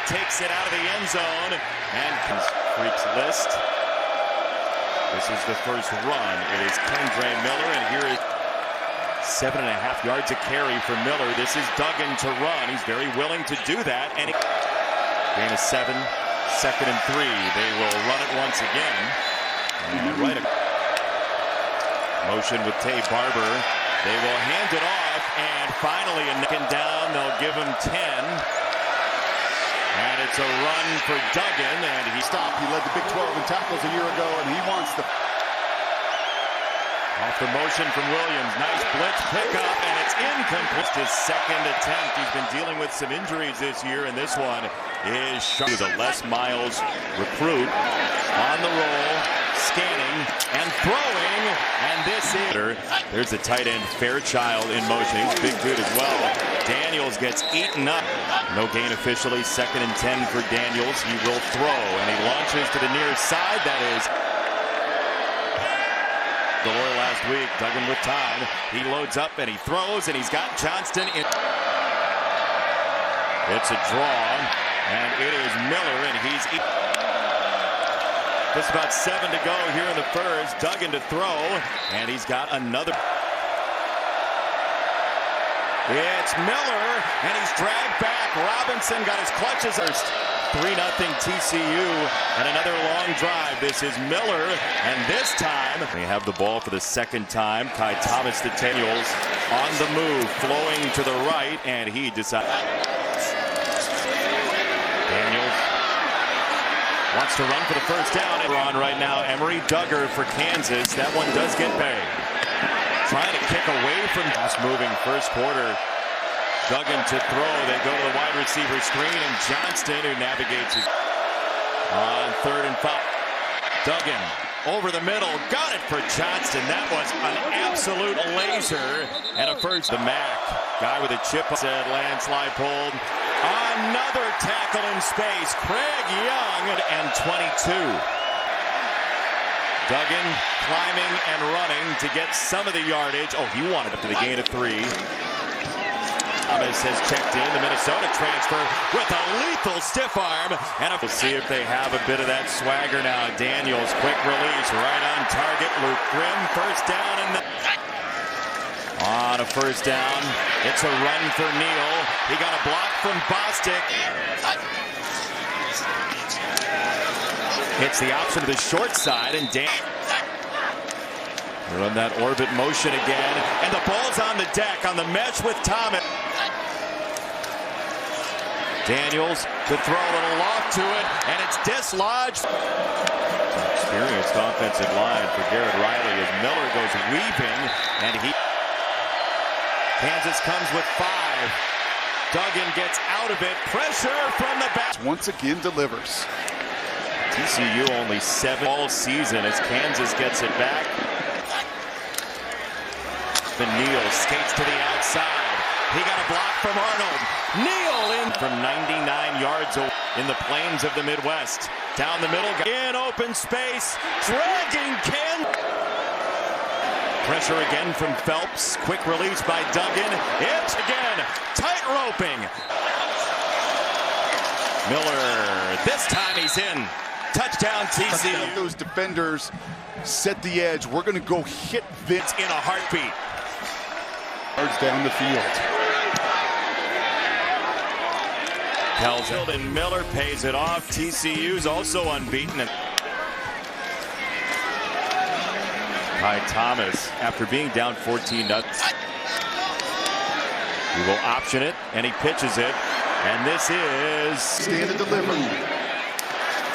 takes it out of the end zone and freaks list. This is the first run. It is Kendre Miller, and here is 7.5 yards a carry for Miller. This is Duggan to run. He's very willing to do that. And gain of 7, 2nd and 3. They will run it once again. And right motion with Tay Barber. They will hand it off, and finally a knocking down. They'll give him 10. And it's a run for Duggan, and he stopped. He led the Big 12 in tackles a year ago, and he wants the off the motion from Williams. Nice blitz pickup, and it's incomplete. His second attempt. He's been dealing with some injuries this year, and this one is shot. He was a Les Miles recruit on the roll, scanning and throwing, and this is there's the tight end Fairchild in motion. He's a big dude as well. Daniels gets eaten up. No gain officially. 2nd and 10 for Daniels. He will throw, and he launches to the near side. That is Delore last week. Duggan with time. He loads up and he throws, and he's got Johnston in. It's a draw, and it is Miller, and he's just about 7 to go here in the first. Duggan to throw, and he's got another. It's Miller, and he's dragged back. Robinson got his clutches first. 3-0 TCU, and another long drive. This is Miller, and this time they have the ball for the second time. Kai Thomas to Daniels on the move, flowing to the right, and he decides. Daniels wants to run for the first down. We're on right now. Emory Duggar for Kansas. That one does get paid. Trying to kick away from fast-moving first quarter. Duggan to throw. They go to the wide receiver screen, and Johnston, who navigates it on 3rd and 5. Duggan over the middle, got it for Johnston. That was an absolute laser, and a first. The Mac guy with a chip said landslide pulled. Another tackle in space. Craig Young and 22. Duggan climbing and running to get some of the yardage. Oh, he wanted up to the gain of 3. Thomas has checked in, the Minnesota transfer with a lethal stiff arm. And we'll see if they have a bit of that swagger now. Daniels, quick release, right on target. Luke Grimm, first down. On a first down, it's a run for Neal. He got a block from Bostic. Hits the option to the short side, and run that orbit motion again, and the ball's on the deck on the mesh with Thomas. Daniels to throw a little loft to it, and it's dislodged. Experienced offensive line for Garrett Riley as Miller goes weaving, and Kansas comes with 5. Duggan gets out of it. Pressure from the back. Once again delivers. TCU only 7 all season as Kansas gets it back. Neal skates to the outside. He got a block from Arnold. Neal in from 99 yards in the plains of the Midwest. Down the middle, in open space, dragging Ken. Pressure again from Phelps. Quick release by Duggan. It's again tight roping. Miller, this time he's in. Touchdown TCU. Those defenders set the edge. We're going to go hit Vince in a heartbeat. Yards down the field. Kelvin and Miller pays it off. TCU's also unbeaten. Kai Thomas, after being down 14-0, he will option it, and he pitches it. And this is stand and deliver.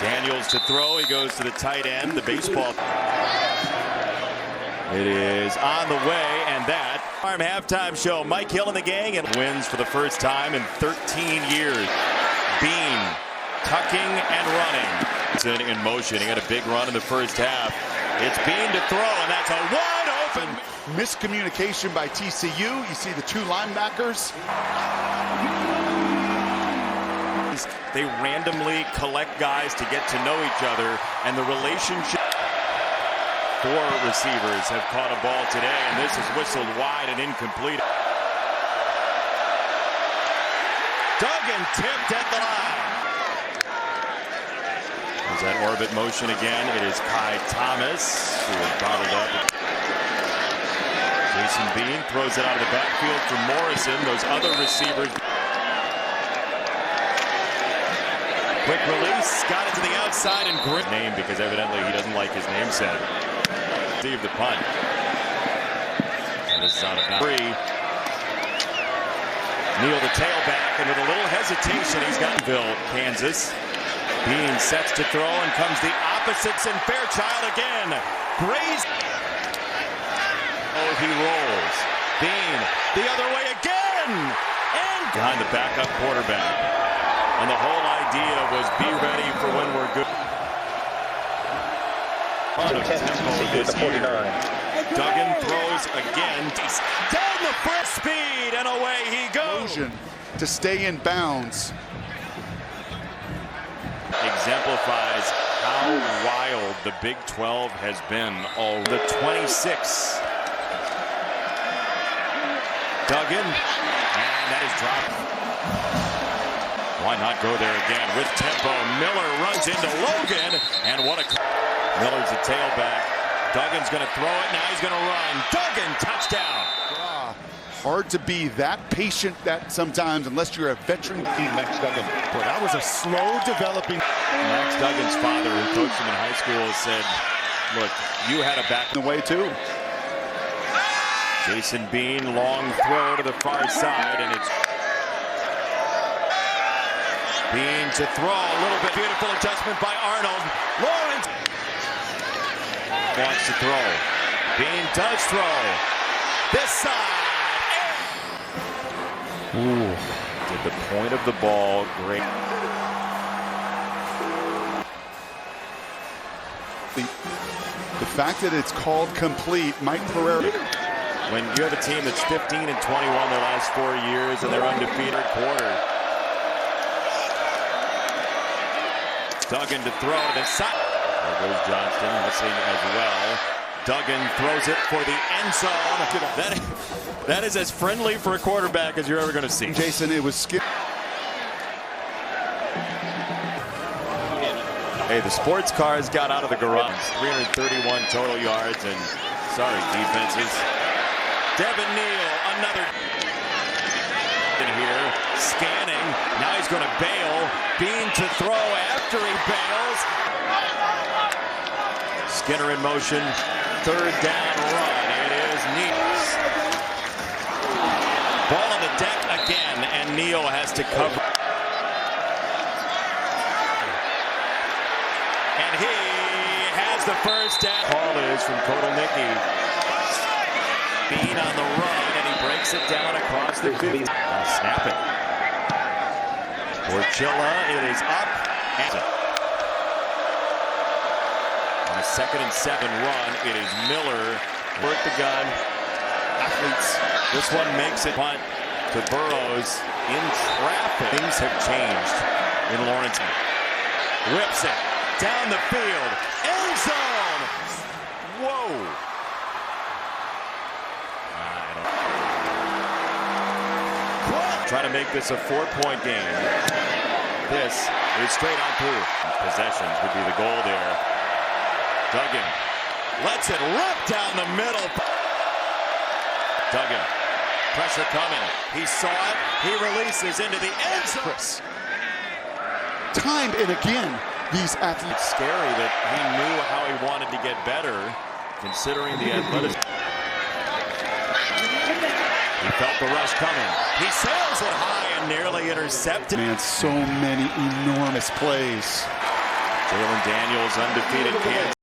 Daniels to throw. He goes to the tight end. The baseball. It is on the way, and that Farm halftime show. Mike Hill and the gang, and wins for the first time in 13 years. Bean tucking and running. It's in motion. He had a big run in the first half. It's Bean to throw, and that's a wide open. Miscommunication by TCU. You see the 2 linebackers. They randomly collect guys to get to know each other, and the relationship. 4 receivers have caught a ball today, and this is whistled wide and incomplete. Duggan tipped at the line. Is that orbit motion again? It is Kai Thomas who has bottled up. Jason Bean throws it out of the backfield for Morrison. Those other receivers. Quick release, got it to the outside and grip name because evidently he doesn't like his name said. Receive the punt. And this is out of bounds. Neal the tailback, and with a little hesitation, he's got Kansas. Bean sets to throw, and comes the opposites, and Fairchild again. Graze. Oh, he rolls. Bean the other way again, and behind the backup quarterback. And the whole idea was be ready for when we're good. On a tempo this year. Duggan throws again. Down the first speed, and away he goes. To stay in bounds. Exemplifies how wild the Big 12 has been. All the 26. Duggan, and that is dropped. Why not go there again with tempo? Miller runs into Logan, and what a... Miller's the tailback. Duggan's going to throw it. Now he's going to run. Duggan, touchdown. Hard to be that patient that sometimes, unless you're a veteran. Max Duggan. Boy, that was a slow developing. Max Duggan's father, who coached him in high school, said, look, you had a back in the way too. Jason Bean, long throw to the far side, and it's Bean to throw. A little bit beautiful adjustment by Arnold. Lawrence wants to throw. Bean does throw. This side. Ooh. Did the point of the ball great. The fact that it's called complete, Mike Pereira. When you have a team that's 15 and 21 their last 4 years and they're undefeated quarter. Duggan to throw to the side. There goes Johnston missing as well. Duggan throws it for the end zone. That is as friendly for a quarterback as you're ever going to see. Jason, it was skip. Hey, the sports cars got out of the garage. 331 total yards, and sorry, defenses. Devin Neal, another in here, scanning. Now he's going to bail. Bean to throw after he bails. Skinner in motion. Third down run. It is Neal. Ball on the deck again, and Neal has to cover. And he has the first down. Call is from Kotelnicki. Bean on the run, and he breaks it down across the 50. Snap it. Porchilla, it is up. On a 2nd and 7 run, it is Miller. Work the gun. Athletes. This one makes it punt to Burrows in traffic. Things have changed in Lawrence. Whips it down the field. End zone. Whoa. Try to make this a 4-point game. This is straight on through. Possessions would be the goal there. Duggan lets it rip down the middle. Duggan, pressure coming. He saw it. He releases into the end zone. Time and again, these athletes. It's scary that he knew how he wanted to get better, considering the athleticism. He felt the rush coming. He sails it high and nearly intercepted. Man, so many enormous plays. Jalen Daniels, undefeated Kansas.